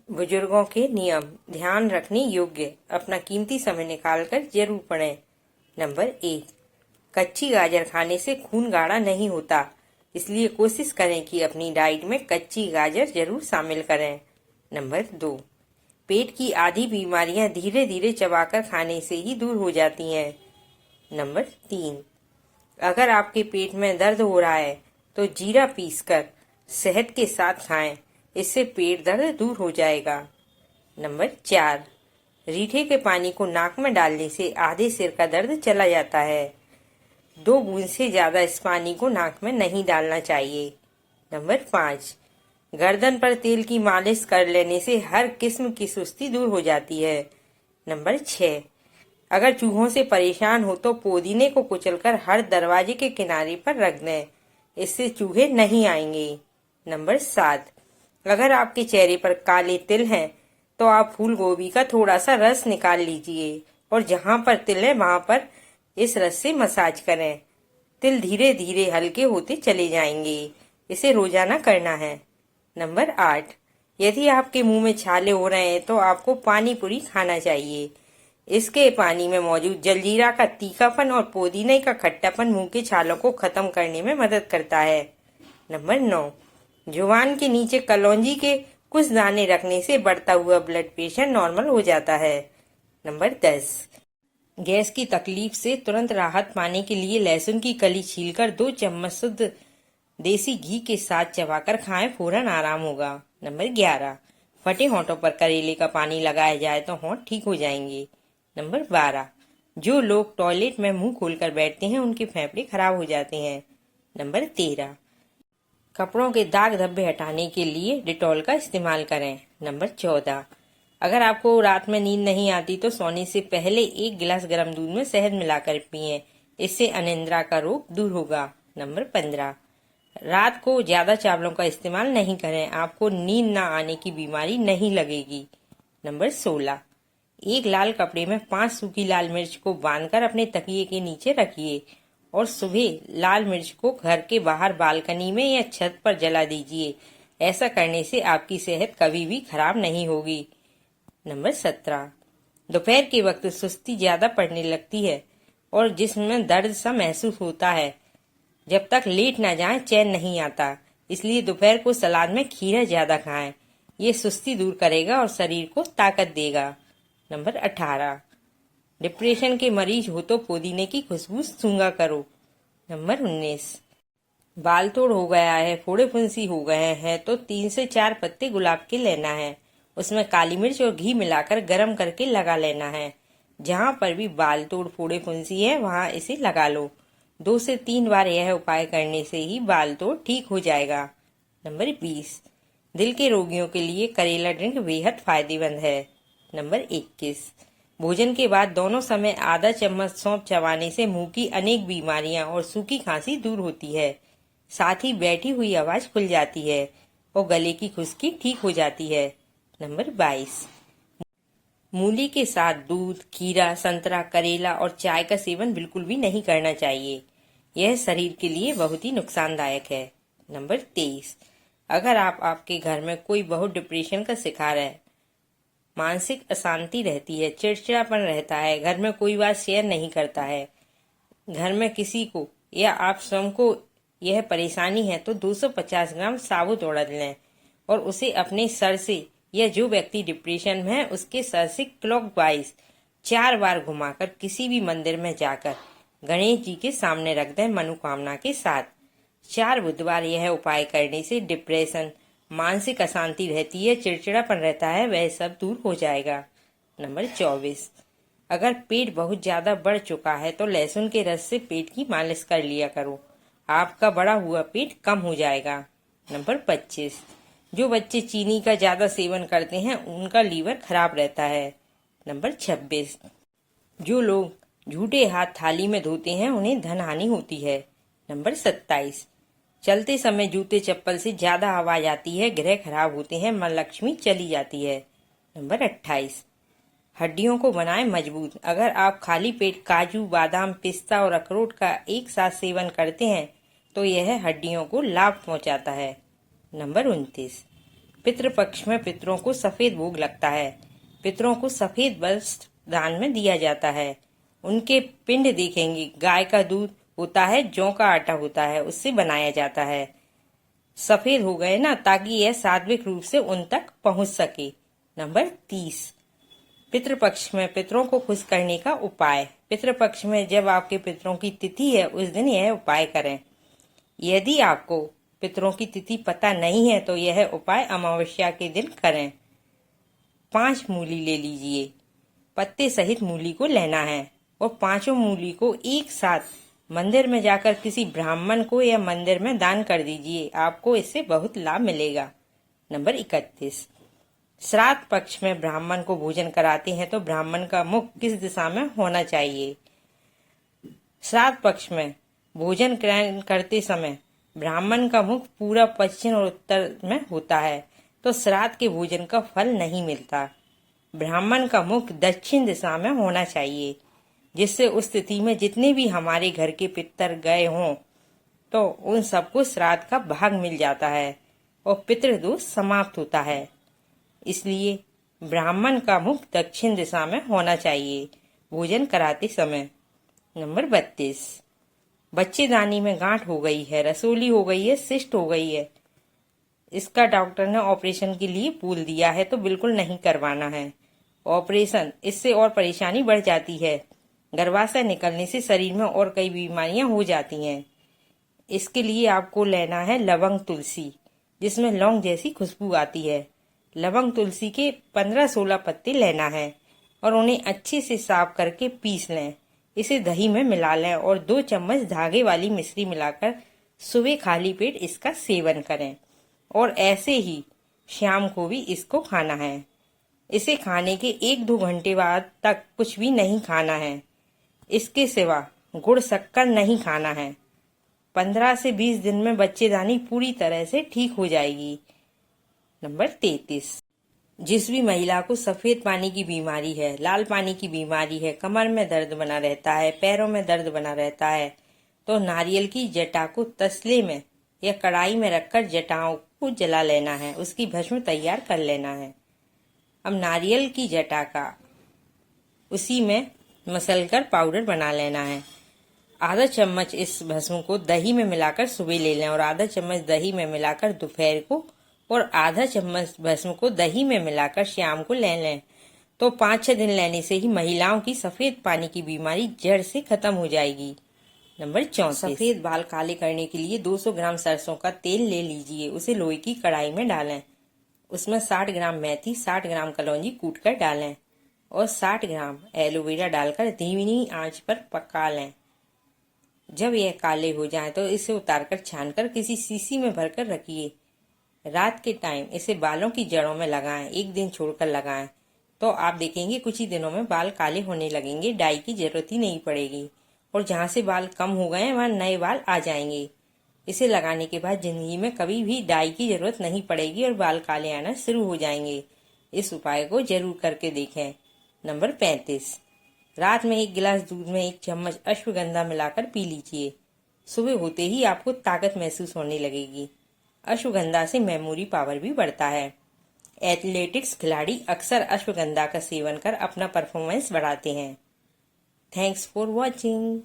बुजुर्गों के नियम ध्यान रखने योग्य, अपना कीमती समय निकालकर जरूर पढ़ें। नंबर 1, कच्ची गाजर खाने से खून गाढ़ा नहीं होता, इसलिए कोशिश करें कि अपनी डाइट में कच्ची गाजर जरूर शामिल करें। नंबर 2, पेट की आधी बीमारियां धीरे धीरे चबाकर खाने से ही दूर हो जाती हैं। नंबर 3, अगर आपके पेट में दर्द हो रहा है तो जीरा पीसकर शहद के साथ खाएं, इससे पेट दर्द दूर हो जाएगा। नंबर 4, रीठे के पानी को नाक में डालने से आधे सिर का दर्द चला जाता है। 2 बूंद से ज्यादा इस पानी को नाक में नहीं डालना चाहिए। नंबर 5, गर्दन पर तेल की मालिश कर लेने से हर किस्म की सुस्ती दूर हो जाती है। नंबर 6, अगर चूहों से परेशान हो तो पुदीने को कुचलकर हर दरवाजे के किनारे पर रख दें, इससे चूहे नहीं आएंगे। नंबर 7, अगर आपके चेहरे पर काले तिल हैं तो आप फूल गोभी का थोड़ा सा रस निकाल लीजिए और जहां पर तिल है वहां पर इस रस से मसाज करें। तिल धीरे धीरे हल्के होते चले जाएंगे, इसे रोजाना करना है। नंबर 8, यदि आपके मुंह में छाले हो रहे हैं तो आपको पानी पूरी खाना चाहिए। इसके पानी में मौजूद जलजीरा का तीखापन और पुदीने का खट्टापन मुंह के छालों को खत्म करने में मदद करता है। नंबर 9, जुबान के नीचे कलौंजी के कुछ दाने रखने से बढ़ता हुआ ब्लड प्रेशर नॉर्मल हो जाता है। नंबर 10, गैस की तकलीफ से तुरंत राहत पाने के लिए लहसुन की कली छीलकर 2 चम्मच शुद्ध देसी घी के साथ चबाकर खाएं, फौरन आराम होगा। नंबर 11, फटे होंठों पर करेले का पानी लगाया जाए तो होंठ ठीक हो जाएंगे। नंबर 12, जो लोग टॉयलेट में मुंह खोलकर बैठते हैं उनके फेफड़े खराब हो जाते हैं। नंबर 13, कपड़ों के दाग धब्बे हटाने के लिए डिटॉल का इस्तेमाल करें। नंबर 14, अगर आपको रात में नींद नहीं आती तो सोने से पहले 1 गिलास गर्म दूध में शहद मिलाकर पिएं, इससे अनिद्रा का रोग दूर होगा। नंबर 15, रात को ज्यादा चावलों का इस्तेमाल नहीं करें, आपको नींद न आने की बीमारी नहीं लगेगी। नंबर 16, एक लाल कपड़े में 5 सूखी लाल मिर्च को बांधकर अपने तकिए के नीचे रखिए और सुबह लाल मिर्च को घर के बाहर बालकनी में या छत पर जला दीजिए। ऐसा करने से आपकी सेहत कभी भी खराब नहीं होगी। नंबर 17, दोपहर के वक्त सुस्ती ज्यादा पड़ने लगती है और जिस्म में दर्द सा महसूस होता है। जब तक लेट ना जाएं चैन नहीं आता, इसलिए दोपहर को सलाद में खीरा ज्यादा खाएं, ये सुस्ती दूर करेगा और शरीर को ताकत देगा। नंबर 18, डिप्रेशन के मरीज हो तो पुदीने की खुशबू सूंघा करो। नंबर 19, बाल तोड़ हो गया है, फोड़े फुंसी हो गए हैं तो 3 से 4 पत्ते गुलाब के लेना है, उसमें काली मिर्च और घी मिलाकर गर्म करके लगा लेना है। जहां पर भी बाल तोड़ फोड़े फुंसी है वहां इसे लगा लो। 2 से 3 बार यह उपाय करने से ही बाल तोड़ ठीक हो जाएगा। नंबर 20, दिल के रोगियों के लिए करेला ड्रिंक बेहद फायदेमंद है। नंबर 21, भोजन के बाद दोनों समय आधा चम्मच सौंफ चबाने से मुंह की अनेक बीमारियां और सूखी खांसी दूर होती है। साथ ही बैठी हुई आवाज खुल जाती है और गले की खुश्की ठीक हो जाती है। नंबर 22, मूली के साथ दूध, खीरा, संतरा, करेला और चाय का सेवन बिल्कुल भी नहीं करना चाहिए, यह शरीर के लिए बहुत ही नुकसानदायक है। नंबर 23, अगर आपके घर में कोई बहुत डिप्रेशन का शिकार है, मानसिक अशांति रहती है, चिड़चिड़ापन रहता है, घर में कोई बात शेयर नहीं करता है, घर में किसी को या आप स्वयं को यह परेशानी है तो 250 ग्राम साबुत उड़द लें और उसे अपने सर से या जो व्यक्ति डिप्रेशन में है उसके सर से क्लॉकवाइज 4 बार घुमाकर किसी भी मंदिर में जाकर गणेश जी के सामने रख दें मनोकामना के साथ। 4 बुधवार यह उपाय करने से डिप्रेशन, मानसिक अशांति रहती है, चिड़चिड़ापन रहता है, वह सब दूर हो जाएगा। नंबर 24, अगर पेट बहुत ज्यादा बढ़ चुका है तो लहसुन के रस से पेट की मालिश कर लिया करो, आपका बढ़ा हुआ पेट कम हो जाएगा। नंबर 25, जो बच्चे चीनी का ज्यादा सेवन करते हैं उनका लीवर खराब रहता है। नंबर 26, जो लोग झूठे हाथ थाली में धोते हैं उन्हें धन हानि होती है। नंबर 27, चलते समय जूते चप्पल से ज्यादा आवाज आती है, ग्रह खराब होते हैं, मां लक्ष्मी चली जाती है। नंबर 28, हड्डियों को बनाए मजबूत, अगर आप खाली पेट काजू, बादाम, पिस्ता और अखरोट का एक साथ सेवन करते हैं तो यह हड्डियों को लाभ पहुंचाता है। नंबर 29, पितृपक्ष में पितरों को सफेद भोग लगता है। पितरों को सफेद वस्त्र दान में दिया जाता है। उनके पिंड देखेंगे, गाय का दूध होता है, जौ का आटा होता है, उससे बनाया जाता है। सफेद हो गए ना, ताकि यह सात्विक रूप से उन तक पहुंच सके। नंबर 30, पितृपक्ष में पितरों को खुश करने का उपाय। पितृपक्ष में जब आपके पितरों की तिथि है, उस दिन यह उपाय करें। यदि आपको पितरों की तिथि पता नहीं है तो यह उपाय अमावस्या के दिन करें। 5 मूली ले लीजिए, पत्ते सहित मूली को लेना है और 5 मूली को एक साथ मंदिर में जाकर किसी ब्राह्मण को या मंदिर में दान कर दीजिए। आपको इससे बहुत लाभ मिलेगा। नंबर 31, श्राद्ध पक्ष में ब्राह्मण को भोजन कराते हैं तो ब्राह्मण का मुख किस दिशा में होना चाहिए? श्राद्ध पक्ष में भोजन ग्रहण करते समय ब्राह्मण का मुख पूरा, पश्चिम और उत्तर में होता है तो श्राद्ध के भोजन का फल नहीं मिलता। ब्राह्मण का मुख दक्षिण दिशा में होना चाहिए, जिससे उस स्थिति में जितने भी हमारे घर के पितर गए हों तो उन सबको श्राद्ध का भाग मिल जाता है और पितृदोष समाप्त होता है। इसलिए ब्राह्मण का मुख दक्षिण दिशा में होना चाहिए भोजन कराते समय। नंबर 32, बच्चेदानी में गांठ हो गई है, रसोली हो गई है, सिस्ट हो गई है, इसका डॉक्टर ने ऑपरेशन के लिए बोल दिया है तो बिल्कुल नहीं करवाना है। ऑपरेशन इससे और परेशानी बढ़ जाती है। गर्भाशय निकलने से शरीर में और कई बीमारियां हो जाती हैं। इसके लिए आपको लेना है लवंग तुलसी, जिसमें लौंग जैसी खुशबू आती है। लवंग तुलसी के 15-16 पत्ते लेना है और उन्हें अच्छे से साफ करके पीस लें। इसे दही में मिला लें और 2 चम्मच धागे वाली मिश्री मिलाकर सुबह खाली पेट इसका सेवन करें और ऐसे ही शाम को भी इसको खाना है। इसे खाने के 1-2 घंटे बाद तक कुछ भी नहीं खाना है। इसके सिवा गुड़ शक्कर नहीं खाना है। 15 से 20 दिन में बच्चेदानी पूरी तरह से ठीक हो जाएगी। नंबर 33, जिस भी महिला को सफेद पानी की बीमारी है, लाल पानी की बीमारी है, कमर में दर्द बना रहता है, पैरों में दर्द बना रहता है, तो नारियल की जटा को तसले में या कढ़ाई में रखकर जटाओं को जला लेना है, उसकी भस्म तैयार कर लेना है। अब नारियल की जटा का उसी में मसलकर पाउडर बना लेना है। आधा चम्मच इस भस्म को दही में मिलाकर सुबह ले लें और आधा चम्मच दही में मिलाकर दोपहर को और आधा चम्मच भस्म को दही में मिलाकर शाम को ले लें। तो 5-6 दिन लेने से ही महिलाओं की सफेद पानी की बीमारी जड़ से खत्म हो जाएगी। नंबर 34, सफेद बाल काले करने के लिए 200 ग्राम सरसों का तेल ले लीजिए। उसे लोहे की कढ़ाई में डालें। उसमें 60 ग्राम मेथी, 60 ग्राम कलौंजी कूट कर डालें और 60 ग्राम एलोवेरा डालकर धीमी आंच पर पका लें। जब यह काले हो जाएं तो इसे उतारकर छानकर किसी शीशी में भरकर रखिए। रात के टाइम इसे बालों की जड़ों में लगाएं, 1 दिन छोड़कर लगाएं तो आप देखेंगे कुछ ही दिनों में बाल काले होने लगेंगे, डाई की जरूरत ही नहीं पड़ेगी और जहाँ से बाल कम हो गए वहाँ नए बाल आ जाएंगे। इसे लगाने के बाद जिंदगी में कभी भी डाई की जरूरत नहीं पड़ेगी और बाल काले आना शुरू हो जाएंगे। इस उपाय को जरूर करके देखें। नंबर 35, रात में 1 गिलास दूध में 1 चम्मच अश्वगंधा मिलाकर पी लीजिए। सुबह होते ही आपको ताकत महसूस होने लगेगी। अश्वगंधा से मेमोरी पावर भी बढ़ता है। एथलेटिक्स खिलाड़ी अक्सर अश्वगंधा का सेवन कर अपना परफॉर्मेंस बढ़ाते हैं। Thanks for watching.